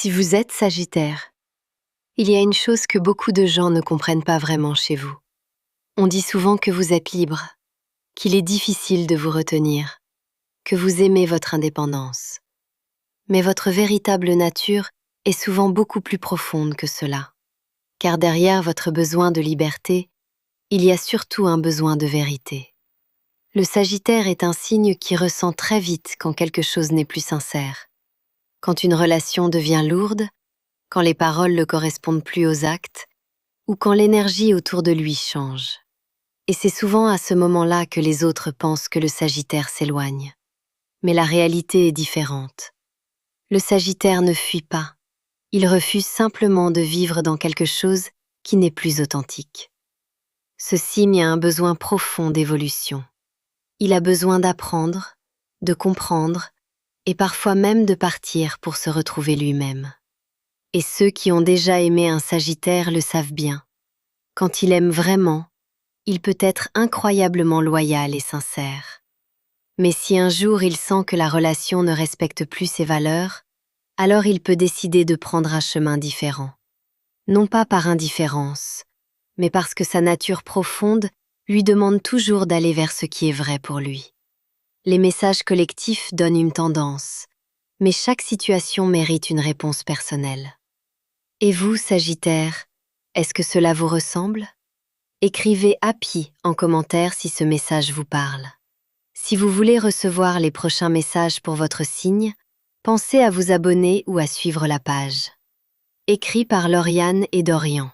Si vous êtes Sagittaire, il y a une chose que beaucoup de gens ne comprennent pas vraiment chez vous. On dit souvent que vous êtes libre, qu'il est difficile de vous retenir, que vous aimez votre indépendance. Mais votre véritable nature est souvent beaucoup plus profonde que cela. Car derrière votre besoin de liberté, il y a surtout un besoin de vérité. Le Sagittaire est un signe qui ressent très vite quand quelque chose n'est plus sincère. Quand une relation devient lourde, quand les paroles ne correspondent plus aux actes, ou quand l'énergie autour de lui change. Et c'est souvent à ce moment-là que les autres pensent que le Sagittaire s'éloigne. Mais la réalité est différente. Le Sagittaire ne fuit pas. Il refuse simplement de vivre dans quelque chose qui n'est plus authentique. Ce signe a un besoin profond d'évolution. Il a besoin d'apprendre, de comprendre, et parfois même de partir pour se retrouver lui-même. Et ceux qui ont déjà aimé un Sagittaire le savent bien. Quand il aime vraiment, il peut être incroyablement loyal et sincère. Mais si un jour il sent que la relation ne respecte plus ses valeurs, alors il peut décider de prendre un chemin différent. Non pas par indifférence, mais parce que sa nature profonde lui demande toujours d'aller vers ce qui est vrai pour lui. Les messages collectifs donnent une tendance, mais chaque situation mérite une réponse personnelle. Et vous, Sagittaire, est-ce que cela vous ressemble ? Écrivez Happy en commentaire si ce message vous parle. Si vous voulez recevoir les prochains messages pour votre signe, pensez à vous abonner ou à suivre la page. Écrit par Lauriane et Dorian.